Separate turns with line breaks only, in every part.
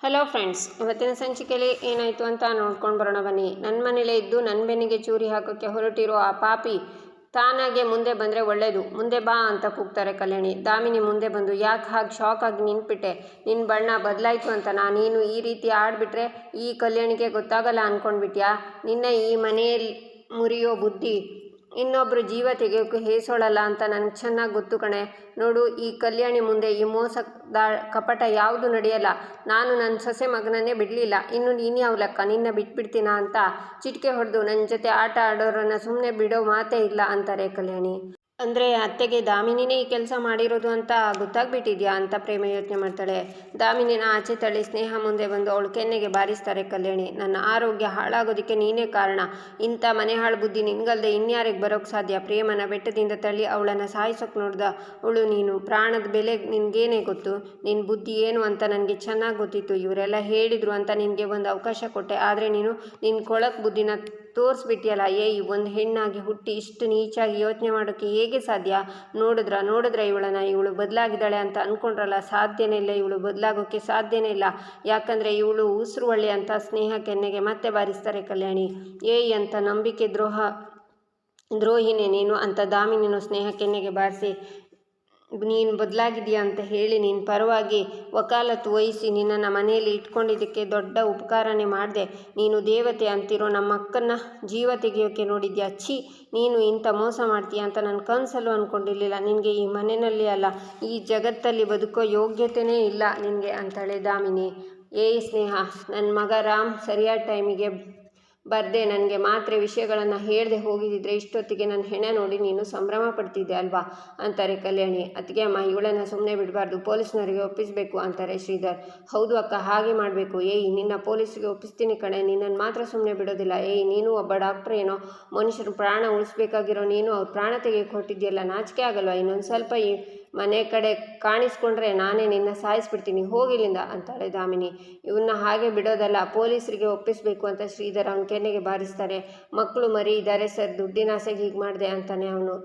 Hello friends, ಇವತ್ತಿನ ಸಂಚಿಕೆಯಲ್ಲಿ ಏನಾಯಿತು ಅಂತ ನೋಡ್ಕೊಂಡು ಬರೋಣ ಬನ್ನಿ. ನನ್ನ ಮನೇಲೇ ಇದ್ದು ನನ್ನ ಬೆನ್ನಿಗೆ ಚೂರಿ ಹಾಕೋಕ್ಕೆ ಹೊರಟಿರೋ ಆ ಪಾಪಿ ತಾನಾಗೆ ಮುಂದೆ ಬಂದರೆ ಒಳ್ಳೆಯದು, ಮುಂದೆ ಬಾ ಅಂತ ಕೂಗ್ತಾರೆ ಕಲ್ಯಾಣಿ. ದಾಮಿನಿ ಮುಂದೆ ಬಂದು, ಯಾಕೆ ಹಾಗೆ ಶಾಕ್ ಆಗಿ ನಿಂತ್ಬಿಟ್ಟೆ? ನಿನ್ನ ಬಣ್ಣ ಬದಲಾಯಿತು ಅಂತನಾ? ನೀನು ಈ ರೀತಿ ಆಡಿಬಿಟ್ರೆ ಈ ಕಲ್ಯಾಣಿಗೆ ಗೊತ್ತಾಗಲ್ಲ ಅಂದ್ಕೊಂಡ್ಬಿಟ್ಯಾ? ನಿನ್ನ ಈ ಮನೆಯಲ್ಲಿ ಮುರಿಯೋ ಬುದ್ಧಿ ಇನ್ನೊಬ್ಬರು ಜೀವ ತೆಗೆಯೋಕ್ಕೆ ಹೇಸೋಳಲ್ಲ ಅಂತ ನನಗೆ ಚೆನ್ನಾಗಿ ಗೊತ್ತು ಕಣೆ. ನೋಡು, ಈ ಕಲ್ಯಾಣಿ ಮುಂದೆ ಈ ಮೋಸ ಕಪಟ ಯಾವುದು ನಡೆಯಲ್ಲ. ನಾನು ನನ್ನ ಸೊಸೆ ಮಗನನ್ನೇ ಬಿಡಲಿಲ್ಲ, ಇನ್ನು ನೀನು ಯಾವ ಲೆಕ್ಕ? ನಿನ್ನ ಬಿಟ್ಬಿಡ್ತೀನಾ ಅಂತ ಚಿಟಿಕೆ ಹೊಡೆದು ನನ್ನ ಜೊತೆ ಆಟ ಆಡೋರನ್ನು ಸುಮ್ಮನೆ ಬಿಡೋ ಮಾತೇ ಇಲ್ಲ ಅಂತಾರೆ ಕಲ್ಯಾಣಿ. ಅಂದರೆ ಅತ್ತೆಗೆ ದಾಮಿನಿನೇ ಈ ಕೆಲಸ ಮಾಡಿರೋದು ಅಂತ ಗೊತ್ತಾಗ್ಬಿಟ್ಟಿದ್ಯಾ ಅಂತ ಪ್ರೇಮ ಯೋಚನೆ ಮಾಡ್ತಾಳೆ. ದಾಮಿನಿನ ಆಚೆ ತಳ್ಳಿ ಸ್ನೇಹ ಮುಂದೆ ಬಂದು ಅವಳು ಕೆನ್ನೆಗೆ ಬಾರಿಸ್ತಾರೆ ಕಲ್ಯಾಣಿ. ನನ್ನ ಆರೋಗ್ಯ ಹಾಳಾಗೋದಕ್ಕೆ ನೀನೇ ಕಾರಣ. ಇಂಥ ಮನೆ ಹಾಳು ಬುದ್ಧಿ ನಿನ್ಗಲ್ದೆ ಇನ್ಯಾರಿಗೆ ಬರೋಕ್ಕೆ ಸಾಧ್ಯ? ಪ್ರೇಮನ ಬೆಟ್ಟದಿಂದ ತಳ್ಳಿ ಅವಳನ್ನು ಸಾಯಿಸೋಕೆ ನೋಡ್ದ ಅವಳು ನೀನು. ಪ್ರಾಣದ ಬೆಲೆ ನಿನಗೇನೇ ಗೊತ್ತು? ನಿನ್ನ ಬುದ್ಧಿ ಏನು ಅಂತ ನನಗೆ ಚೆನ್ನಾಗಿ ಗೊತ್ತಿತ್ತು. ಇವರೆಲ್ಲ ಹೇಳಿದರು ಅಂತ ನಿನಗೆ ಒಂದು ಅವಕಾಶ ಕೊಟ್ಟೆ, ಆದರೆ ನೀನು ನಿನ್ನ ಕೊಳಕು ಬುದ್ಧಿನ ತೋರಿಸ್ಬಿಟ್ಟಿಯಲ್ಲ. ಒಂದು ಹೆಣ್ಣಾಗಿ ಹುಟ್ಟಿ ಇಷ್ಟು ನೀಚಾಗಿ ಯೋಚನೆ ಮಾಡೋಕ್ಕೆ ಹೇಗೆ ಸಾಧ್ಯ? ನೋಡಿದ್ರ ಇವಳು ಬದಲಾಗಿದ್ದಾಳೆ ಅಂತ ಅಂದ್ಕೊಂಡ್ರಲ್ಲ, ಸಾಧ್ಯನೇ ಇಲ್ಲ. ಇವಳು ಬದಲಾಗೋಕ್ಕೆ ಸಾಧ್ಯನೇ ಇಲ್ಲ. ಯಾಕಂದರೆ ಇವಳು ಉಸಿರು ಒಳ್ಳೆ ಅಂತ ಸ್ನೇಹ ಕೆನ್ನೆಗೆ ಮತ್ತೆ ಬಾರಿಸ್ತಾರೆ ಕಲ್ಯಾಣಿ. ಅಂತ ನಂಬಿಕೆ ದ್ರೋಹಿನೇ ನೀನು ಅಂತ ದಾಮಿನಿನು ಸ್ನೇಹ ಕೆನ್ನೆಗೆ ಬಾರಿಸಿ, ನೀನು ಬದಲಾಗಿದೆಯಾ ಅಂತ ಹೇಳಿ ನಿನ್ನ ಪರವಾಗಿ ವಕಾಲತ್ತು ವಹಿಸಿ ನಿನ್ನನ್ನು ಮನೆಯಲ್ಲಿ ಇಟ್ಕೊಂಡಿದ್ದಕ್ಕೆ ದೊಡ್ಡ ಉಪಕಾರನೇ ಮಾಡಿದೆ. ನೀನು ದೇವತೆ ಅಂತಿರೋ ನಮ್ಮ ಅಕ್ಕನ ಜೀವ ತೆಗೆಯೋಕ್ಕೆ ನೋಡಿದ್ಯಾ? ಛೀ, ನೀನು ಇಂಥ ಮೋಸ ಮಾಡ್ತೀಯ ಅಂತ ನನ್ನ ಕನಸಲ್ಲೂ ಅಂದ್ಕೊಂಡಿರಲಿಲ್ಲ. ನಿನಗೆ ಈ ಮನೆಯಲ್ಲಿ ಅಲ್ಲ, ಈ ಜಗತ್ತಲ್ಲಿ ಬದುಕೋ ಯೋಗ್ಯತೆಯೇ ಇಲ್ಲ ನಿನಗೆ ಅಂತಾಳೆ ದಾಮಿನಿ. ಸ್ನೇಹ, ನನ್ನ ಮಗ ರಾಮ್ ಸರಿಯಾದ ಟೈಮಿಗೆ ಬರ್ದೆ ನನಗೆ ಮಾತ್ರೆ ವಿಷಯಗಳನ್ನು ಹೇಳದೆ ಹೋಗಿದ್ದಿದ್ರೆ ಇಷ್ಟೊತ್ತಿಗೆ ನನ್ನ ಹೆಣ ನೋಡಿ ನೀನು ಸಂಭ್ರಮ ಪಡ್ತಿದ್ದೆ ಅಲ್ವಾ ಅಂತಾರೆ ಕಲ್ಯಾಣಿ. ಅದಕ್ಕೆ ಅಮ್ಮ, ಇವಳನ್ನು ಸುಮ್ಮನೆ ಬಿಡಬಾರ್ದು, ಪೊಲೀಸ್ನವರಿಗೆ ಒಪ್ಪಿಸಬೇಕು ಅಂತಾರೆ ಶ್ರೀಧರ್. ಹೌದು ಅಕ್ಕ, ಹಾಗೆ ಮಾಡಬೇಕು. ನಿನ್ನ ಪೊಲೀಸರಿಗೆ ಒಪ್ಪಿಸ್ತೀನಿ ಕಣೆ, ನಿನ್ನನ್ನು ಮಾತ್ರ ಸುಮ್ಮನೆ ಬಿಡೋದಿಲ್ಲ. ನೀನು ಒಬ್ಬ ಡಾಕ್ಟ್ರ್ ಏನೋ, ಮನುಷ್ಯರ ಪ್ರಾಣ ಉಳಿಸ್ಬೇಕಾಗಿರೋ ನೀನು ಅವ್ರ ಪ್ರಾಣ ತೆಗೆಯೋಕೆ ಹೊರಟಿದ್ಯಲ್ಲ, ನಾಚಿಕೆ ಆಗಲ್ವಾ? ಇನ್ನೊಂದು ಸ್ವಲ್ಪ ಈ ಮನೆ ಕಡೆ ಕಾಣಿಸ್ಕೊಂಡ್ರೆ ನಾನೇ ನಿನ್ನ ಸಾಯಿಸ್ಬಿಡ್ತೀನಿ, ಹೋಗಿಲ್ಲಿಂದ ಅಂತಾಳೆ ದಾಮಿನಿ. ಇವನ್ನ ಹಾಗೆ ಬಿಡೋದಲ್ಲ, ಪೊಲೀಸರಿಗೆ ಒಪ್ಪಿಸಬೇಕು ಅಂತ ಶ್ರೀಧರ್ ಅವನ ಕೆನ್ನೆಗೆ ಬಾರಿಸ್ತಾರೆ. ಮಕ್ಕಳು ಮರಿ ಇದ್ದಾರೆ ಸರ್, ದುಡ್ಡಿನ ಆಸೆಗೆ ಹೀಗೆ ಮಾಡಿದೆ ಅಂತಾನೆ ಅವನು.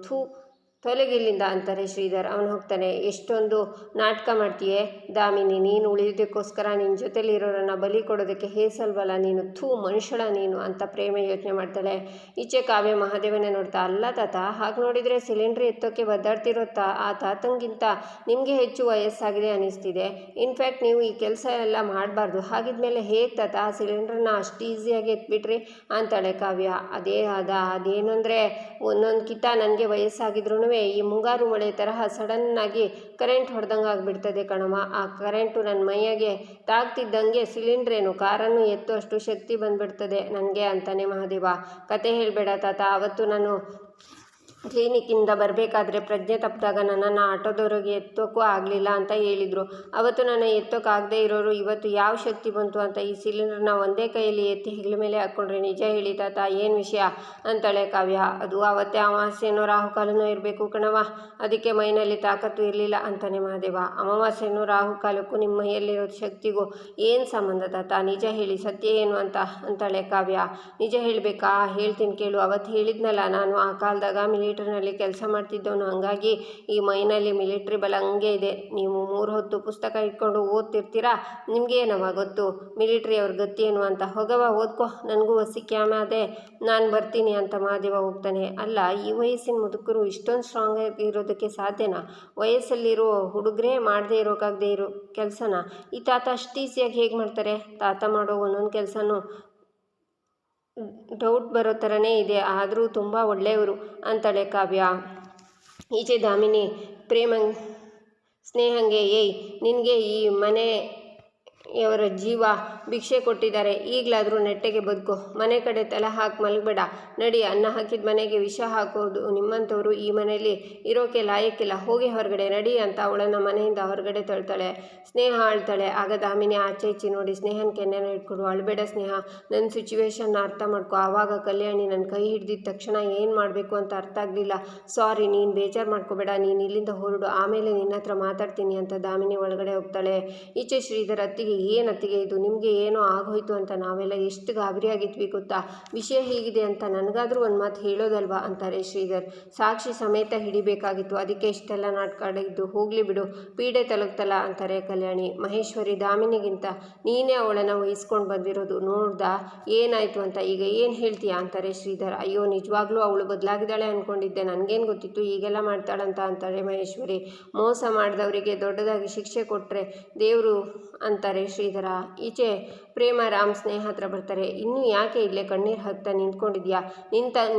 ತೊಲಗಿಲ್ಲಿಂದ ಅಂತಾರೆ ಶ್ರೀಧರ್. ಅವನು ಹೋಗ್ತಾನೆ. ಎಷ್ಟೊಂದು ನಾಟಕ ಮಾಡ್ತೀಯೇ ದಾಮಿನಿ, ನೀನು ಉಳಿಯೋದಕ್ಕೋಸ್ಕರ ನಿನ್ನ ಜೊತೆಲಿರೋರನ್ನು ಬಲಿ ಕೊಡೋದಕ್ಕೆ ಹೇಸಲ್ವಲ್ಲ ನೀನು. ಮನುಷ್ಯಳ ನೀನು ಅಂತ ಪ್ರೇಮ ಯೋಚನೆ ಮಾಡ್ತಾಳೆ. ಈಚೆ ಕಾವ್ಯ ಮಹಾದೇವನೇ ನೋಡ್ತಾ, ಅಲ್ಲ ತಾತ, ಹಾಗೆ ನೋಡಿದರೆ ಸಿಲಿಂಡ್ರ್ ಎತ್ತೋಕ್ಕೆ ಒದ್ದಾಡ್ತಿರೋ ಆ ತಾತಂಗಿಂತ ನಿಮಗೆ ಹೆಚ್ಚು ವಯಸ್ಸಾಗಿದೆ ಅನ್ನಿಸ್ತಿದೆ. ಇನ್ಫ್ಯಾಕ್ಟ್ ನೀವು ಈ ಕೆಲಸ ಎಲ್ಲ ಮಾಡಬಾರ್ದು. ಹಾಗಿದ್ಮೇಲೆ ಹೇಗೆ ತಾತ ಆ ಸಿಲಿಂಡ್ರನ್ನ ಅಷ್ಟು ಈಸಿಯಾಗಿ ಎತ್ಬಿಟ್ರಿ ಅಂತಾಳೆ ಕಾವ್ಯ. ಅದೇನಂದರೆ ಒಂದೊಂದು ಕಿತ ನನಗೆ ವಯಸ್ಸಾಗಿದ್ರೂ ಈ ಮುಂಗಾರು ಮಳೆ ತರಹ ಸಡನ್ನಾಗಿ ಕರೆಂಟ್ ಹೊಡೆದಂಗೆ ಆಗಿಬಿಡ್ತದೆ ಕಣಮ್ಮ. ಆ ಕರೆಂಟು ನನ್ನ ಮೈಯಾಗೆ ತಾಗ್ತಿದ್ದಂಗೆ ಸಿಲಿಂಡ್ರೇನು ಕಾರನ್ನು ಎತ್ತೋ ಅಷ್ಟು ಶಕ್ತಿ ಬಂದುಬಿಡ್ತದೆ ನನಗೆ ಅಂತಾನೆ ಮಹಾದೇವ. ಕತೆ ಹೇಳಬೇಡ ತಾತ, ಅವತ್ತು ನಾನು ಕ್ಲಿನಿಕ್ಕಿಂದ ಬರಬೇಕಾದ್ರೆ ಪ್ರಜ್ಞೆ ತಪ್ಪಿದಾಗ ನನ್ನನ್ನು ಆಟೋದವರಿಗೆ ಎತ್ತೋಕ್ಕೂ ಆಗಲಿಲ್ಲ ಅಂತ ಹೇಳಿದರು. ಅವತ್ತು ನಾನು ಎತ್ತೋಕ್ಕಾಗದೇ ಇರೋರು ಇವತ್ತು ಯಾವ ಶಕ್ತಿ ಬಂತು ಅಂತ ಈ ಸಿಲಿಂಡ್ರನ್ನ ಒಂದೇ ಕೈಯಲ್ಲಿ ಎತ್ತಿ ಹೆಗಲ ಮೇಲೆ ಹಾಕ್ಕೊಂಡ್ರೆ. ನಿಜ ಹೇಳಿ ತಾತ, ಏನು ವಿಷಯ ಅಂತಾಳೆ ಕಾವ್ಯ. ಅದು ಅವತ್ತೇ ಅಮಾವಾಸ್ಯೆನೋ ರಾಹುಕಾಲನೋ ಇರಬೇಕು ಕಣವ, ಅದಕ್ಕೆ ಮೈನಲ್ಲಿ ತಾಕತ್ತು ಇರಲಿಲ್ಲ ಅಂತಾನೆ ಮಹಾದೇವ. ಅಮಾವಾಸ್ಯೆನೋ ರಾಹುಕಾಲಕ್ಕೂ ನಿಮ್ಮ ಮೈಯಲ್ಲಿರೋ ಶಕ್ತಿಗೂ ಏನು ಸಂಬಂಧ ತಾತ? ನಿಜ ಹೇಳಿ, ಸತ್ಯ ಏನು ಅಂತಾಳೆ ಕಾವ್ಯ. ನಿಜ ಹೇಳಬೇಕಾ? ಹೇಳ್ತೀನಿ ಕೇಳು. ಅವತ್ತು ಹೇಳಿದ್ನಲ್ಲ, ನಾನು ಆ ಕಾಲದಾಗ ಮಿಲಿಟ್ರಿನಲ್ಲಿ ಕೆಲಸ ಮಾಡ್ತಿದ್ದವನು, ಹಾಗಾಗಿ ಈ ಮೈನಲ್ಲಿ ಮಿಲಿಟ್ರಿ ಬಲ ಹಂಗೆ ಇದೆ. ನೀವು 3 ಹೊತ್ತು ಪುಸ್ತಕ ಇಟ್ಕೊಂಡು ಓದ್ತಿರ್ತೀರಾ, ನಿಮಗೇನವ ಗೊತ್ತು ಮಿಲಿಟ್ರಿಯವ್ರ ಗತಿ ಏನು ಅಂತ? ಹೋಗವ ಓದ್ಕೋ, ನನಗೂ ಹೊಸಿ ಕ್ಯಾಮದೆ, ನಾನು ಬರ್ತೀನಿ ಅಂತ ಮಹಾದೇವ ಹೋಗ್ತಾನೆ. ಅಲ್ಲ, ಈ ವಯಸ್ಸಿನ ಮುದುಕರು ಇಷ್ಟೊಂದು ಸ್ಟ್ರಾಂಗ್ ಆಗಿರೋದಕ್ಕೆ ಸಾಧ್ಯನಾ? ವಯಸ್ಸಲ್ಲಿರೋ ಹುಡುಗರೇ ಮಾಡದೇ ಇರೋಕ್ಕಾಗದೇ ಇರೋ ಕೆಲಸನ ಈ ತಾತ ಅಷ್ಟು ಈಸಿಯಾಗಿ ಹೇಗೆ ಮಾಡ್ತಾರೆ? ತಾತ ಮಾಡೋ ಒಂದೊಂದು ಕೆಲಸನೂ ಡೌಟ್ ಬರೋ ಥರನೇ ಇದೆ, ಆದರೂ ತುಂಬ ಒಳ್ಳೆಯವರು ಅಂತಾಳೆ ಕಾವ್ಯ. ಈಚೆ ದಾಮಿನಿ ಸ್ನೇಹಂಗೆ, ನಿನಗೆ ಈ ಮನೆಯವರ ಜೀವ ಭಿಕ್ಷೆ ಕೊಟ್ಟಿದ್ದಾರೆ, ಈಗಲಾದರೂ ನೆಟ್ಟಗೆ ಬದುಕು, ಮನೆ ಕಡೆ ತಲೆ ಹಾಕಿ ಮಲಗಬೇಡ, ನಡಿ. ಅನ್ನ ಹಾಕಿದ ಮನೆಗೆ ವಿಷ ಹಾಕೋದು ನಿಮ್ಮಂಥವ್ರು ಈ ಮನೆಯಲ್ಲಿ ಇರೋಕೆ ಲಾಯಕ್ಕಿಲ್ಲ, ಹೋಗಿ ಹೊರಗಡೆ ನಡಿ ಅಂತ ಅವಳನ್ನು ಮನೆಯಿಂದ ಹೊರಗಡೆ ತಳ್ತಾಳೆ. ಸ್ನೇಹ ಅಳ್ತಾಳೆ. ಆಗ ದಾಮಿನಿ ಆಚೆ ಈಚೆ ನೋಡಿ ಸ್ನೇಹನ ಕೆನ್ನೆನ ಇಟ್ಕೊಂಡು, ಅಳಬೇಡ ಸ್ನೇಹ, ನನ್ನ ಸಿಚುವೇಶನ್ನ ಅರ್ಥ ಮಾಡ್ಕೊ. ಆವಾಗ ಕಲ್ಯಾಣಿ ನನ್ನ ಕೈ ಹಿಡ್ದಿದ್ದ ತಕ್ಷಣ ಏನು ಮಾಡಬೇಕು ಅಂತ ಅರ್ಥ ಆಗಲಿಲ್ಲ, ಸಾರಿ, ನೀನು ಬೇಜಾರು ಮಾಡ್ಕೋಬೇಡ, ನೀನು ಇಲ್ಲಿಂದ ಹೊರಡು, ಆಮೇಲೆ ನಿನ್ನ ಹತ್ರ ಮಾತಾಡ್ತೀನಿ ಅಂತ ದಾಮಿನಿ ಒಳಗಡೆ ಹೋಗ್ತಾಳೆ. ಈಚೆ ಶ್ರೀಧರ್ ಅತ್ತಿಗೆ ಏನತ್ತಿಗೆ ಇದು, ನಿಮಗೆ ಏನೋ ಆಗೋಯ್ತು ಅಂತ ನಾವೆಲ್ಲ ಎಷ್ಟು ಗಾಬರಿಯಾಗಿದ್ವಿ ಗೊತ್ತಾ. ವಿಷಯ ಹೀಗಿದೆ ಅಂತ ನನಗಾದರೂ ಒಂದು ಮಾತು ಹೇಳೋದಲ್ವಾ ಅಂತಾರೆ ಶ್ರೀಧರ್. ಸಾಕ್ಷಿ ಸಮೇತ ಹಿಡಿಬೇಕಾಗಿತ್ತು, ಅದಕ್ಕೆ ಇಷ್ಟೆಲ್ಲ ನಾಟಕ ಆಡಿದ್ದು. ಹೋಗಲಿ ಬಿಡು, ಪೀಡೆ ತಲುಪ್ತಲ್ಲ ಅಂತಾರೆ ಕಲ್ಯಾಣಿ. ಮಹೇಶ್ವರಿ, ದಾಮಿನಿಗಿಂತ ನೀನೇ ಅವಳನ್ನು ವಹಿಸ್ಕೊಂಡು ಬಂದಿರೋದು, ನೋಡ್ದಾ ಏನಾಯಿತು ಅಂತ, ಈಗ ಏನು ಹೇಳ್ತೀಯಾ ಅಂತಾರೆ ಶ್ರೀಧರ್. ಅಯ್ಯೋ ನಿಜವಾಗ್ಲೂ ಅವಳು ಬದಲಾಗಿದ್ದಾಳೆ ಅಂದ್ಕೊಂಡಿದ್ದೆ, ನನಗೇನು ಗೊತ್ತಿತ್ತು ಹೀಗೆಲ್ಲ ಮಾಡ್ತಾಳಂತ ಅಂತಾರೆ ಮಹೇಶ್ವರಿ. ಮೋಸ ಮಾಡಿದವರಿಗೆ ದೊಡ್ಡದಾಗಿ ಶಿಕ್ಷೆ ಕೊಟ್ಟರೆ ದೇವರು ಅಂತಾರೆ ಶ್ರೀಧರ. ಈಚೆ ಪ್ರೇಮ ರಾಮ್ ಸ್ನೇಹ ಹತ್ರ ಬರ್ತಾರೆ. ಇನ್ನೂ ಯಾಕೆ ಇಲ್ಲೇ ಕಣ್ಣೀರು ಹಾಕ್ತಾ ನಿಂತ್ಕೊಂಡಿದ್ಯಾ,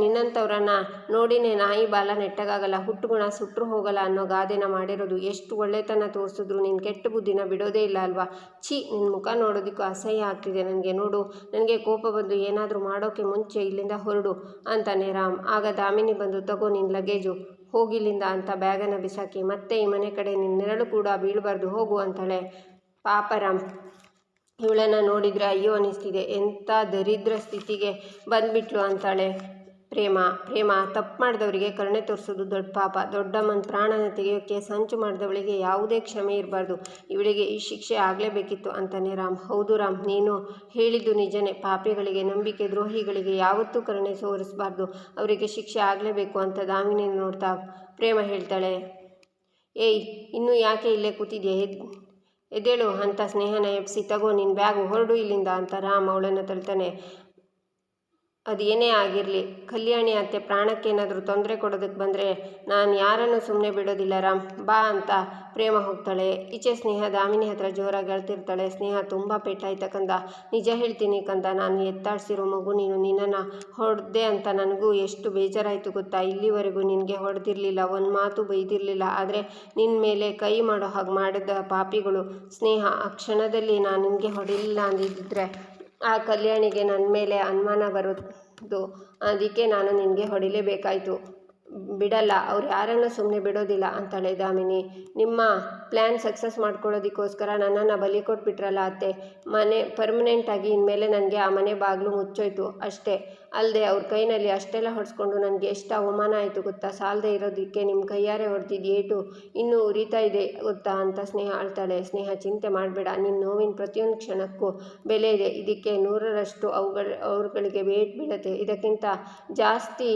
ನಿನ್ನಂಥವ್ರನ್ನ ನೋಡಿನೇ ನಾಯಿ ಬಾಲ ನೆಟ್ಟಗಾಗಲ್ಲ, ಹುಟ್ಟುಗುಣ ಸುಟ್ಟರು ಹೋಗಲ್ಲ ಅನ್ನೋ ಗಾದೆನ ಮಾಡಿರೋದು. ಎಷ್ಟು ಒಳ್ಳೆತನ ತೋರಿಸಿದ್ರು ನಿನ್ನ ಕೆಟ್ಟ ಬುದ್ಧಿನ ಬಿಡೋದೇ ಇಲ್ಲ ಅಲ್ವಾ. ಛೀ, ನಿನ್ನ ಮುಖ ನೋಡೋದಕ್ಕೂ ಅಸಹ್ಯ ಆಗ್ತಿದೆ ನನಗೆ. ನೋಡು, ನನಗೆ ಕೋಪ ಬಂದು ಏನಾದರೂ ಮಾಡೋಕ್ಕೆ ಮುಂಚೆ ಇಲ್ಲಿಂದ ಹೊರಡು ಅಂತಾನೆ ರಾಮ್. ಆಗ ದಾಮಿನಿ ಬಂದು, ತಗೋ ನಿನ್ನ ಲಗೇಜು, ಹೋಗಿಲ್ಲಿಂದ ಅಂತ ಬ್ಯಾಗನ್ನು ಬಿಸಾಕಿ, ಮತ್ತೆ ಈ ಮನೆ ಕಡೆ ನಿನ್ನ ನೆರಳು ಕೂಡ ಬೀಳಬಾರ್ದು, ಹೋಗು ಅಂತಾಳೆ. ಪಾಪ ರಾಮ್, ಇವಳನ್ನು ನೋಡಿದರೆ ಅಯ್ಯೋ ಅನ್ನಿಸ್ತಿದೆ, ಎಂಥ ದರಿದ್ರ ಸ್ಥಿತಿಗೆ ಬಂದ್ಬಿಟ್ಲು ಅಂತಾಳೆ ಪ್ರೇಮ. ತಪ್ಪು ಮಾಡಿದವರಿಗೆ ಕರುಣೆ ತೋರಿಸೋದು ದೊಡ್ಡ ಪಾಪ. ದೊಡ್ಡಮ್ಮನ ಪ್ರಾಣನ ತೆಗೆಯೋಕ್ಕೆ ಸಂಚು ಮಾಡಿದವಳಿಗೆ ಯಾವುದೇ ಕ್ಷಮೆ ಇರಬಾರ್ದು. ಇವಳಿಗೆ ಈ ಶಿಕ್ಷೆ ಆಗಲೇಬೇಕಿತ್ತು ಅಂತಾನೆ ರಾಮ್. ಹೌದು ರಾಮ್, ನೀನು ಹೇಳಿದ್ದು ನಿಜನೇ. ಪಾಪಿಗಳಿಗೆ, ನಂಬಿಕೆ ದ್ರೋಹಿಗಳಿಗೆ ಯಾವತ್ತೂ ಕರುಣೆ ತೋರಿಸಬಾರ್ದು, ಅವರಿಗೆ ಶಿಕ್ಷೆ ಆಗಲೇಬೇಕು ಅಂತ ದಾಮಿನಿ ನೋಡ್ತಾ ಪ್ರೇಮ ಹೇಳ್ತಾಳೆ. ಏಯ್, ಇನ್ನೂ ಯಾಕೆ ಇಲ್ಲೇ ಕೂತಿದ್ಯಾ, ಎದ್ದೇಳು ಅಂತ ಸ್ನೇಹನ ಎಬ್ಸಿ, ತಗೋ ನಿನ್ನ ಬ್ಯಾಗು, ಹೊರಡು ಇಲ್ಲಿಂದ ಅಂತ ರಾಮ್ ಅವಳನ್ನು ತಳ್ತಾನೆ. ಅದೇನೇ ಆಗಿರಲಿ, ಕಲ್ಯಾಣಿ ಅತ್ತೆ ಪ್ರಾಣಕ್ಕೇನಾದರೂ ತೊಂದರೆ ಕೊಡೋದಕ್ಕೆ ಬಂದರೆ ನಾನು ಯಾರನ್ನು ಸುಮ್ಮನೆ ಬಿಡೋದಿಲ್ಲ ರಾಮ್, ಬಾ ಅಂತ ಪ್ರೇಮ ಹೋಗ್ತಾಳೆ. ಈಚೆ ಸ್ನೇಹ ದಾಮಿನಿ ಹತ್ರ ಜೋರಾಗಿ ಅಳ್ತಿರ್ತಾಳೆ. ಸ್ನೇಹ, ತುಂಬ ಪೆಟ್ಟಾಯ್ತ ಕಂದ, ನಿಜ ಹೇಳ್ತೀನಿ ಕಂದ, ನಾನು ಎತ್ತಾಡ್ಸಿರೋ ಮಗು ನೀನು. ನಿನ್ನನ್ನು ಹೊಡೆದೆ ಅಂತ ನನಗೂ ಎಷ್ಟು ಬೇಜಾರಾಯಿತು ಗೊತ್ತಾ. ಇಲ್ಲಿವರೆಗೂ ನಿನಗೆ ಹೊಡೆದಿರಲಿಲ್ಲ, ಒಂದು ಮಾತು ಬೈದಿರಲಿಲ್ಲ, ಆದರೆ ನಿನ್ನ ಮೇಲೆ ಕೈ ಮಾಡೋ ಹಾಗೆ ಮಾಡಿದ ಪಾಪಿಗಳು ಸ್ನೇಹ. ಆ ಕ್ಷಣದಲ್ಲಿ ನಾನು ನಿನಗೆ ಹೊಡಿಲಿಲ್ಲ ಅಂದಿದ್ದರೆ ಆ ಕಲ್ಯಾಣಿಗೆ ನನ್ನ ಮೇಲೆ ಅನುಮಾನ ಬರೋದು, ಅದಕ್ಕೆ ನಾನು ನಿನಗೆ ಹೊಡಿಲೇಬೇಕಾಯಿತು. ಬಿಡಲ್ಲ, ಅವ್ರು ಯಾರನ್ನು ಸುಮ್ಮನೆ ಬಿಡೋದಿಲ್ಲ ಅಂತಾಳೆ ದಾಮಿನಿ. ನಿಮ್ಮ ಪ್ಲ್ಯಾನ್ ಸಕ್ಸಸ್ ಮಾಡ್ಕೊಳ್ಳೋದಕ್ಕೋಸ್ಕರ ನನ್ನನ್ನು ಬಲಿ ಕೊಟ್ಬಿಟ್ರಲ್ಲ ಅತ್ತೆ. ಮನೆ ಪರ್ಮನೆಂಟಾಗಿ ಇನ್ಮೇಲೆ ನನಗೆ ಆ ಮನೆ ಬಾಗಿಲು ಮುಚ್ಚೋಯ್ತು ಅಷ್ಟೇ. ಅಲ್ಲದೆ ಅವ್ರ ಕೈನಲ್ಲಿ ಅಷ್ಟೆಲ್ಲ ಹೊಡೆಸ್ಕೊಂಡು ನನಗೆ ಎಷ್ಟು ಅವಮಾನ ಆಯಿತು ಗೊತ್ತಾ. ಸಾಲದೇ ಇರೋದಕ್ಕೆ ನಿಮ್ಮ ಕೈಯಾರೆ ಹೊಡೆದಿದ್ದು ಏಟು ಇನ್ನೂ ಉರಿತಾ ಇದೆ ಗೊತ್ತಾ ಅಂತ ಸ್ನೇಹ ಅಳ್ತಾಳೆ. ಸ್ನೇಹ, ಚಿಂತೆ ಮಾಡಬೇಡ, ನಿನ್ನ ನೋವಿನ ಪ್ರತಿಯೊಂದು ಕ್ಷಣಕ್ಕೂ ಬೆಲೆ ಇದೆ. ಇದಕ್ಕೆ 100ರಷ್ಟು ಅವ್ರುಗಳಿಗೆ ವೇಟ್ ಬೀಳುತ್ತೆ, ಇದಕ್ಕಿಂತ ಜಾಸ್ತಿ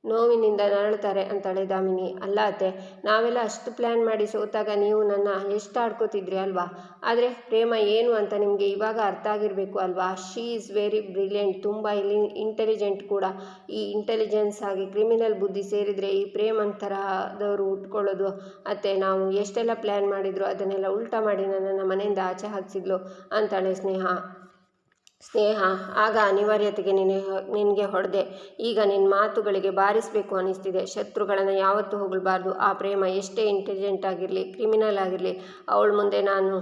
ನೋವಿನಿಂದ ನರಳುತ್ತಾರೆ ಅಂತಾಳೆ ದಾಮಿನಿ. ಅಲ್ಲ ಅತ್ತೆ, ನಾವೆಲ್ಲ ಅಷ್ಟು ಪ್ಲ್ಯಾನ್ ಮಾಡಿ ಸೋತಾಗ ನೀವು ನನ್ನ ಎಷ್ಟು ಆಡ್ಕೋತಿದ್ರಿ ಅಲ್ವಾ. ಆದರೆ ಪ್ರೇಮ ಏನು ಅಂತ ನಿಮಗೆ ಇವಾಗ ಅರ್ಥ ಆಗಿರಬೇಕು ಅಲ್ವಾ. ಶೀ ಈಸ್ ವೆರಿ ಬ್ರಿಲಿಯಂಟ್, ತುಂಬ ಇಂಟೆಲಿಜೆಂಟ್ ಕೂಡ. ಈ ಇಂಟೆಲಿಜೆನ್ಸ್ ಆಗಿ ಕ್ರಿಮಿನಲ್ ಬುದ್ಧಿ ಸೇರಿದರೆ ಈ ಪ್ರೇಮನ್ ತರಹದವರು ಉಟ್ಕೊಳ್ಳೋದು ಅತ್ತೆ. ನಾವು ಎಷ್ಟೆಲ್ಲ ಪ್ಲ್ಯಾನ್ ಮಾಡಿದ್ರು ಅದನ್ನೆಲ್ಲ ಉಲ್ಟಾ ಮಾಡಿ ನನ್ನನ್ನು ಮನೆಯಿಂದ ಆಚೆ ಹಾಕಿಸಿದ್ಲು ಅಂತಾಳೆ ಸ್ನೇಹ. ಆಗ ಅನಿವಾರ್ಯತೆಗೆ ನಿನಗೆ ಹೊಡೆದೆ, ಈಗ ನಿನ್ನ ಮಾತುಗಳಿಗೆ ಬಾರಿಸಬೇಕು ಅನ್ನಿಸ್ತಿದೆ. ಶತ್ರುಗಳನ್ನು ಯಾವತ್ತೂ ಹೊಗಳ್ಬಾರ್ದು. ಆ ಪ್ರೇಮ ಎಷ್ಟೇ ಇಂಟೆಲಿಜೆಂಟ್ ಆಗಿರಲಿ, ಕ್ರಿಮಿನಲ್ ಆಗಿರಲಿ, ಅವಳ ಮುಂದೆ ನಾನು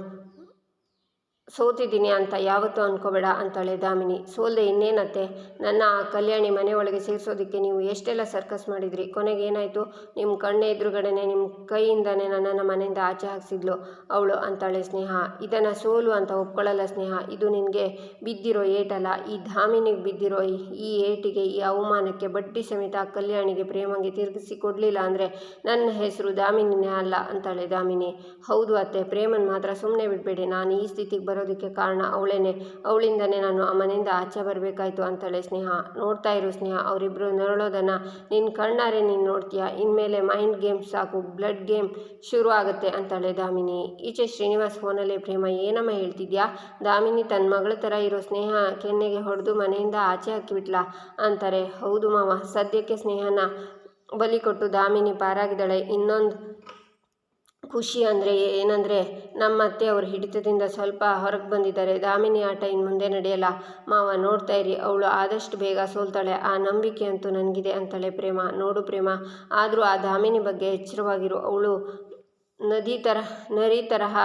ಸೋತಿದ್ದೀನಿ ಅಂತ ಯಾವತ್ತೂ ಅಂದ್ಕೋಬೇಡ ಅಂತಾಳೆ ದಾಮಿನಿ. ಸೋಲ್ದೆ ಇನ್ನೇನತ್ತೆ, ನನ್ನ ಆ ಕಲ್ಯಾಣಿ ಮನೆ ಒಳಗೆ ಸೇರಿಸೋದಕ್ಕೆ ನೀವು ಎಷ್ಟೆಲ್ಲ ಸರ್ಕಸ್ ಮಾಡಿದ್ರಿ. ಕೊನೆಗೆ ಏನಾಯಿತು, ನಿಮ್ಮ ಕಣ್ಣೆ ಎದುರುಗಡೆನೆ ನಿಮ್ಮ ಕೈಯಿಂದನೇ ನನ್ನನ್ನು ಮನೆಯಿಂದ ಆಚೆ ಹಾಕಿಸಿದ್ಲು ಅವಳು ಅಂತಾಳೆ ಸ್ನೇಹ. ಇದನ್ನು ಸೋಲು ಅಂತ ಒಪ್ಕೊಳ್ಳಲ್ಲ ಸ್ನೇಹ, ಇದು ನಿನಗೆ ಬಿದ್ದಿರೋ ಏಟಲ್ಲ, ಈ ದಾಮಿನಿಗೆ ಬಿದ್ದಿರೋ ಈ ಏಟಿಗೆ, ಈ ಅವಮಾನಕ್ಕೆ ಬಡ್ಡಿ ಸಮೇತ ಆ ಕಲ್ಯಾಣಿಗೆ ಪ್ರೇಮಗೆ ತಿರುಗಿಸಿ ಕೊಡಲಿಲ್ಲ ಅಂದರೆ ನನ್ನ ಹೆಸರು ದಾಮಿನಿನೇ ಅಲ್ಲ ಅಂತಾಳೆ ದಾಮಿನಿ. ಹೌದು ಅತ್ತೆ, ಪ್ರೇಮನ್ ಮಾತ್ರ ಸುಮ್ಮನೆ ಬಿಡಬೇಡಿ. ನಾನು ಈ ಸ್ಥಿತಿಗೆ ಬರೋದಕ್ಕೆ ಕಾರಣ ಅವಳೇನೆ, ಅವಳಿಂದನೇ ನಾನು ಆ ಮನೆಯಿಂದ ಆಚೆ ಬರಬೇಕಾಯ್ತು ಅಂತಾಳೆ ಸ್ನೇಹ. ನೋಡ್ತಾ ಇರು ಸ್ನೇಹ, ಅವರಿಬ್ಬರು ನರಳೋದನ್ನು ನಿನ್ನ ಕಣ್ಣಾರೆ ನೀನು ನೋಡ್ತೀಯ. ಇನ್ಮೇಲೆ ಮೈಂಡ್ ಗೇಮ್ ಸಾಕು, ಬ್ಲಡ್ ಗೇಮ್ ಶುರು ಆಗುತ್ತೆ ಅಂತಾಳೆ ದಾಮಿನಿ. ಈಚೆ ಶ್ರೀನಿವಾಸ್ ಫೋನಲ್ಲಿ, ಪ್ರೇಮ ಏನಮ್ಮ ಹೇಳ್ತಿದ್ಯಾ, ದಾಮಿನಿ ತನ್ನ ಮಗಳ ಥರ ಇರೋ ಸ್ನೇಹ ಕೆನ್ನೆಗೆ ಹೊಡೆದು ಮನೆಯಿಂದ ಆಚೆ ಹಾಕಿಬಿಟ್ಲಾ ಅಂತಾರೆ. ಹೌದು ಮಾವ, ಸದ್ಯಕ್ಕೆ ಸ್ನೇಹನ ಬಲಿ ಕೊಟ್ಟು ದಾಮಿನಿ ಪಾರಾಗಿದ್ದಾಳೆ. ಇನ್ನೊಂದು ಖುಷಿ ಏನಂದರೆ ನಮ್ಮ ಅತ್ತೆ ಅವ್ರ ಹಿಡಿತದಿಂದ ಸ್ವಲ್ಪ ಹೊರಗೆ ಬಂದಿದ್ದಾರೆ. ದಾಮಿನಿ ಆಟ ಇನ್ನು ಮುಂದೆ ನಡೆಯಲ್ಲ ಮಾವ, ನೋಡ್ತಾ ಇರಿ, ಅವಳು ಆದಷ್ಟು ಬೇಗ ಸೋಲ್ತಾಳೆ, ಆ ನಂಬಿಕೆ ಅಂತೂ ನನಗಿದೆ ಅಂತಾಳೆ ಪ್ರೇಮ. ನೋಡು ಪ್ರೇಮ, ಆದರೂ ಆ ದಾಮಿನಿ ಬಗ್ಗೆ ಎಚ್ಚರವಾಗಿರು. ಅವಳು ನರಿ ತರಹ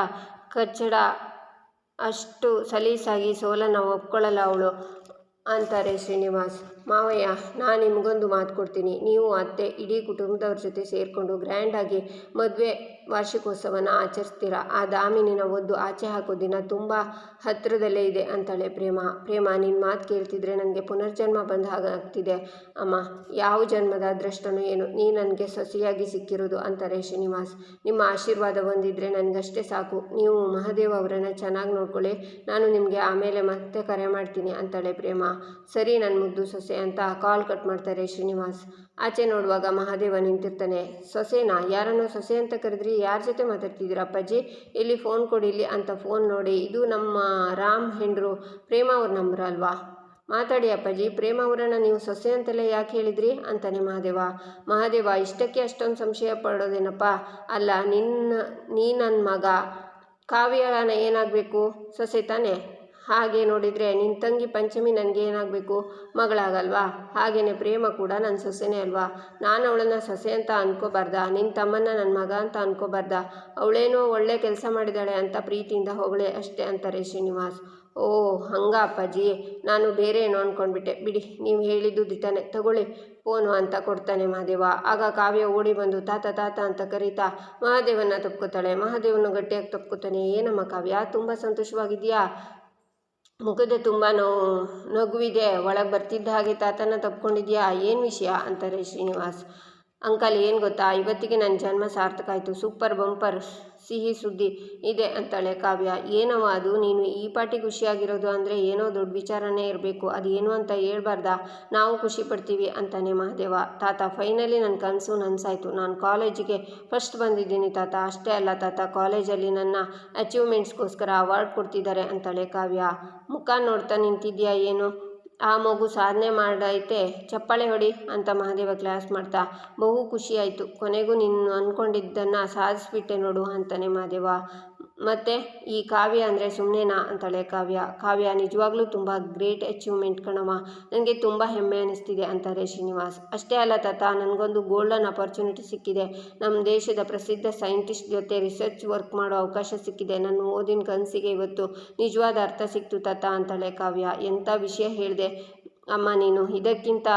ಕಚ್ಚಡ, ಅಷ್ಟು ಸಲೀಸಾಗಿ ಸೋಲನ್ನು ಒಪ್ಕೊಳ್ಳಲ್ಲ ಅವಳು ಅಂತಾರೆ ಶ್ರೀನಿವಾಸ್. ಮಾವಯ್ಯ, ನಾನು ನಿಮಗೊಂದು ಮಾತು ಕೊಡ್ತೀನಿ, ನೀವು ಅತ್ತೆ ಇಡೀ ಕುಟುಂಬದವ್ರ ಜೊತೆ ಸೇರಿಕೊಂಡು ಗ್ರ್ಯಾಂಡಾಗಿ ಮದುವೆ ವಾರ್ಷಿಕೋತ್ಸವನ ಆಚರಿಸ್ತೀರಾ? ಆ ದಾಮಿನಿನ ಒದ್ದು ಆಚೆ ಹಾಕೋ ದಿನ ತುಂಬ ಹತ್ತಿರದಲ್ಲೇ ಇದೆ ಅಂತಾಳೆ ಪ್ರೇಮ ನಿನ್ನ ಮಾತು ಕೇಳ್ತಿದ್ರೆ ನನಗೆ ಪುನರ್ಜನ್ಮ ಬಂದ ಹಾಗಾಗ್ತಿದೆ ಅಮ್ಮ. ಯಾವ ಜನ್ಮದ ಅದೃಷ್ಟನೋ ಏನು ನೀ ನನಗೆ ಸೊಸೆಯಾಗಿ ಸಿಕ್ಕಿರೋದು ಅಂತಾರೆ ಶ್ರೀನಿವಾಸ್. ನಿಮ್ಮ ಆಶೀರ್ವಾದ ಹೊಂದಿದ್ರೆ ನನಗಷ್ಟೇ ಸಾಕು. ನೀವು ಮಹಾದೇವ್ ಅವರನ್ನು ಚೆನ್ನಾಗಿ ನೋಡ್ಕೊಳ್ಳಿ. ನಾನು ನಿಮಗೆ ಆಮೇಲೆ ಮತ್ತೆ ಕರೆ ಮಾಡ್ತೀನಿ ಅಂತಾಳೆ ಪ್ರೇಮ. ಸರಿ ನನ್ನ ಮುದ್ದು ಸೊಸೆ ಅಂತ ಕಾಲ್ ಕಟ್ ಮಾಡ್ತಾರೆ ಶ್ರೀನಿವಾಸ್. ಆಚೆ ನೋಡುವಾಗ ಮಹಾದೇವ ನಿಂತಿರ್ತಾನೆ. ಸೊಸೆನಾ? ಯಾರನ್ನೋ ಸೊಸೆ ಅಂತ ಕರೆದ್ರಿ? ಯಾರ ಜೊತೆ ಮಾತಾಡ್ತಿದ್ದೀರಾ ಅಪ್ಪಾಜಿ? ಇಲ್ಲಿ ಫೋನ್ ಕೊಡಿಲಿ ಅಂತ ಫೋನ್ ನೋಡಿ ಇದು ನಮ್ಮ ರಾಮ್ ಹೆಂಡ್ರು ಪ್ರೇಮ ಅವ್ರ ನಂಬರ್ ಅಲ್ವಾ? ಮಾತಾಡಿ ಅಪ್ಪಾಜಿ. ಪ್ರೇಮ ಅವರನ್ನು ನೀವು ಸೊಸೆ ಅಂತೆಲ್ಲ ಯಾಕೆ ಹೇಳಿದ್ರಿ ಅಂತಾನೆ ಮಹಾದೇವ ಇಷ್ಟಕ್ಕೆ ಅಷ್ಟೊಂದು ಸಂಶಯ ಪಡೋದೇನಪ್ಪ? ಅಲ್ಲ ನೀ ನನ್ನ ಮಗ ಕಾವ್ಯನ ಏನಾಗಬೇಕು? ಸೊಸೆ ತಾನೆ. ಹಾಗೆ ನೋಡಿದರೆ ನಿನ್ನ ತಂಗಿ ಪಂಚಮಿ ನನಗೆ ಏನಾಗಬೇಕು? ಮಗಳಾಗಲ್ವಾ? ಹಾಗೆಯೇ ಪ್ರೇಮ ಕೂಡ ನನ್ನ ಸೊಸೆನೇ ಅಲ್ವಾ? ನಾನು ಅವಳನ್ನು ಸೊಸೆ ಅಂತ ಅನ್ಕೋಬಾರ್ದಾ? ನಿನ್ನ ತಮ್ಮನ್ನ ನನ್ನ ಮಗ ಅಂತ ಅನ್ಕೋಬಾರ್ದಾ? ಅವಳೇನೋ ಒಳ್ಳೆ ಕೆಲಸ ಮಾಡಿದಾಳೆ ಅಂತ ಪ್ರೀತಿಯಿಂದ ಹೊಗಳೇ ಅಷ್ಟೇ ಅಂತಾರೆ ಶ್ರೀನಿವಾಸ್. ಓ ಹಂಗ ಅಪ್ಪಾಜಿ, ನಾನು ಬೇರೆ ಏನೋ ಅಂದ್ಕೊಂಡ್ಬಿಟ್ಟೆ ಬಿಡಿ. ನೀವು ಹೇಳಿದ್ದು ದಿಟ್ಟನೆ. ತಗೊಳ್ಳಿ ಫೋನು ಅಂತ ಕೊಡ್ತಾನೆ ಮಹಾದೇವ. ಆಗ ಕಾವ್ಯ ಓಡಿ ಬಂದು ತಾತ ತಾತ ಅಂತ ಕರೀತಾ ಮಹಾದೇವನ ತಪ್ಕೋತಾಳೆ. ಮಹಾದೇವನು ಗಟ್ಟಿಯಾಗಿ ತಪ್ಕೋತಾನೆ. ಏನಮ್ಮ ಕಾವ್ಯ, ತುಂಬ ಸಂತೋಷವಾಗಿದೆಯಾ? ಮುಖದ ತುಂಬ ನಗುವಿದೆ. ಒಳಗೆ ಬರ್ತಿದ್ದ ಹಾಗೆ ತಾತನ ತಪ್ಕೊಂಡಿದ್ಯಾ? ಏನು ವಿಷಯ ಅಂತಾರೆ ಶ್ರೀನಿವಾಸ್. ಅಂಕಲ್ ಏನು ಗೊತ್ತಾ, ಇವತ್ತಿಗೆ ನನ್ನ ಜನ್ಮ ಸಾರ್ಥಕ ಆಯಿತು. ಸೂಪರ್ ಬಂಪರ್ ಸಿಹಿ ಸುದ್ದಿ ಇದೆ ಅಂತಾಳೆ ಕಾವ್ಯ. ಏನವ ಅದು? ನೀನು ಈ ಪಾಟಿ ಖುಷಿಯಾಗಿರೋದು ಅಂದರೆ ಏನೋ ದೊಡ್ಡ ವಿಚಾರನೇ ಇರಬೇಕು. ಅದು ಏನು ಅಂತ ಹೇಳ್ಬಾರ್ದಾ? ನಾವು ಖುಷಿ ಪಡ್ತೀವಿ ಅಂತಾನೆ ಮಹಾದೇವ. ತಾತ ಫೈನಲಿ ನನ್ನ ಕನಸು ನನಸಾಯಿತು. ನಾನು ಕಾಲೇಜಿಗೆ ಫಸ್ಟ್ ಬಂದಿದ್ದೀನಿ ತಾತ. ಅಷ್ಟೇ ಅಲ್ಲ ತಾತ, ಕಾಲೇಜಲ್ಲಿ ನನ್ನ ಅಚೀವ್ಮೆಂಟ್ಸ್ಗೋಸ್ಕರ ಅವಾರ್ಡ್ ಕೊಡ್ತಿದ್ದಾರೆ ಅಂತಾಳೆ ಕಾವ್ಯ. ಮುಖ ನೋಡ್ತಾ ನಿಂತಿದ್ಯಾ ಏನು? ಆ ಮಗು ಸಾಧನೆ ಮಾಡೈತೆ, ಚಪ್ಪಾಳೆ ಹೊಡಿ ಅಂತ ಮಹಾದೇವ ಕ್ಲಾಸ್ ಮಾಡ್ತಾ. ಬಹು ಖುಷಿ ಆಯಿತು. ಕೊನೆಗೂ ನೀನು ಅಂದ್ಕೊಂಡಿದ್ದನ್ನು ಸಾಧಿಸ್ಬಿಟ್ಟೆ ನೋಡು ಅಂತಾನೆ ಮಹಾದೇವ. ಮತ್ತು ಈ ಕಾವ್ಯ ಅಂದರೆ ಸುಮ್ಮನೆನಾ ಅಂತಾಳೆ ಕಾವ್ಯ ನಿಜವಾಗ್ಲೂ ತುಂಬ ಗ್ರೇಟ್ ಅಚೀವ್ಮೆಂಟ್ ಕಣವ. ನನಗೆ ತುಂಬ ಹೆಮ್ಮೆ ಅನ್ನಿಸ್ತಿದೆ ಅಂತಾರೆ ಶ್ರೀನಿವಾಸ್. ಅಷ್ಟೇ ಅಲ್ಲ ತಾತ, ನನಗೊಂದು ಗೋಲ್ಡನ್ ಅಪರ್ಚುನಿಟಿ ಸಿಕ್ಕಿದೆ. ನಮ್ಮ ದೇಶದ ಪ್ರಸಿದ್ಧ ಸೈಂಟಿಸ್ಟ್ ಜೊತೆ ರಿಸರ್ಚ್ ವರ್ಕ್ ಮಾಡೋ ಅವಕಾಶ ಸಿಕ್ಕಿದೆ. ನನ್ನ ಓದಿನ ಕನಸಿಗೆ ಇವತ್ತು ನಿಜವಾದ ಅರ್ಥ ಸಿಕ್ತು ತಾತ ಅಂತಾಳೆ ಕಾವ್ಯ. ಎಂಥ ವಿಷಯ ಹೇಳಿದೆ ಅಮ್ಮ ನೀನು. ಇದಕ್ಕಿಂತ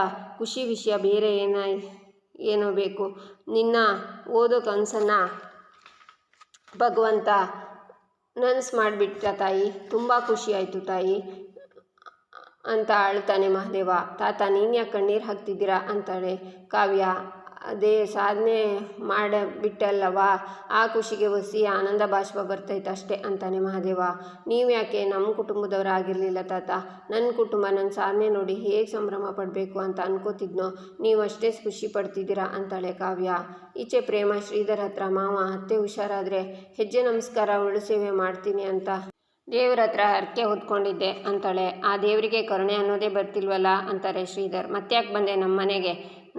ಖುಷಿ ವಿಷಯ ಬೇರೆ ಏನೋ ಬೇಕು? ನಿನ್ನ ಓದೋ ಕನಸನ್ನು ಭಗವಂತ ನನಸು ಮಾಡಿಬಿಟ್ಟ ತಾಯಿ. ತುಂಬ ಖುಷಿ ಆಯಿತು ತಾಯಿ ಅಂತ ಅಳ್ತಾನೆ ಮಹಾದೇವ. ತಾತ ನೀನು ಯಾಕೆ ಕಣ್ಣೀರು ಹಾಕ್ತಿದ್ದೀರಾ ಅಂತಾಳೆ ಕಾವ್ಯ. ಅದೇ ಸಾಧನೆ ಮಾಡಿಬಿಟ್ಟಲ್ಲವಾ, ಆ ಖುಷಿಗೆ ಒಸಿ ಆನಂದ ಬಾಷ್ಪ ಬರ್ತೈತೆ ಅಷ್ಟೇ ಅಂತಾನೆ ಮಹಾದೇವ. ನೀವು ಯಾಕೆ ನಮ್ಮ ಕುಟುಂಬದವರು ಆಗಿರಲಿಲ್ಲ ತಾತ? ನನ್ನ ಕುಟುಂಬ ನನ್ನ ಸಾಧನೆ ನೋಡಿ ಹೇಗೆ ಸಂಭ್ರಮ ಪಡಬೇಕು ಅಂತ ಅನ್ಕೋತಿದ್ನೋ, ನೀವು ಅಷ್ಟೇ ಖುಷಿ ಪಡ್ತಿದ್ದೀರಾ ಅಂತಾಳೆ ಕಾವ್ಯ. ಈಚೆ ಪ್ರೇಮ ಶ್ರೀಧರ್ ಹತ್ರ, ಮಾವ ಅತ್ತೆ ಹುಷಾರಾದರೆ ಹೆಜ್ಜೆ ನಮಸ್ಕಾರ ಒಳ್ಳೆ ಸೇವೆ ಮಾಡ್ತೀನಿ ಅಂತ ದೇವ್ರ ಹತ್ರ ಹರಕೆ ಹೊತ್ಕೊಂಡಿದ್ದೆ ಅಂತಾಳೆ. ಆ ದೇವರಿಗೆ ಕರುಣೆ ಅನ್ನೋದೇ ಬರ್ತಿಲ್ವಲ್ಲ ಅಂತಾರೆ ಶ್ರೀಧರ್. ಮತ್ತ್ಯಾಕೆ ಬಂದೆ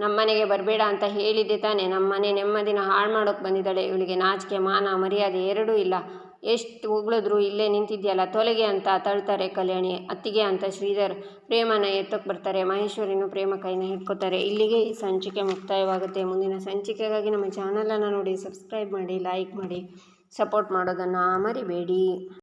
ನಮ್ಮನೆಗೆ ಬರಬೇಡ ಅಂತ ಹೇಳಿದ್ದೆ ತಾನೆ? ನಮ್ಮನೆ ನೆಮ್ಮದಿನ ಹಾಳು ಮಾಡೋಕ್ಕೆ ಬಂದಿದ್ದಾಳೆ. ಇವಳಿಗೆ ನಾಚಿಕೆ ಮಾನ ಮರ್ಯಾದೆ ಎರಡೂ ಇಲ್ಲ. ಎಷ್ಟು ಹೊಗಳಿದ್ರು ಇಲ್ಲೇ ನಿಂತಿದ್ಯಲ್ಲ ತೊಲಗೆ ಅಂತ ತಳ್ತಾರೆ ಕಲ್ಯಾಣಿ. ಅತ್ತಿಗೆ ಅಂತ ಶ್ರೀಧರ್ ಪ್ರೇಮನ ಎತ್ತಕ್ಕೆ ಬರ್ತಾರೆ. ಮಹೇಶ್ವರಿನೂ ಪ್ರೇಮ ಕೈನ ಹಿಡ್ಕೋತಾರೆ. ಇಲ್ಲಿಗೆ ಈ ಸಂಚಿಕೆ ಮುಕ್ತಾಯವಾಗುತ್ತೆ. ಮುಂದಿನ ಸಂಚಿಕೆಗಾಗಿ ನಮ್ಮ ಚಾನಲನ್ನು ನೋಡಿ ಸಬ್ಸ್ಕ್ರೈಬ್ ಮಾಡಿ, ಲೈಕ್ ಮಾಡಿ, ಸಪೋರ್ಟ್ ಮಾಡೋದನ್ನು ಮರಿಬೇಡಿ.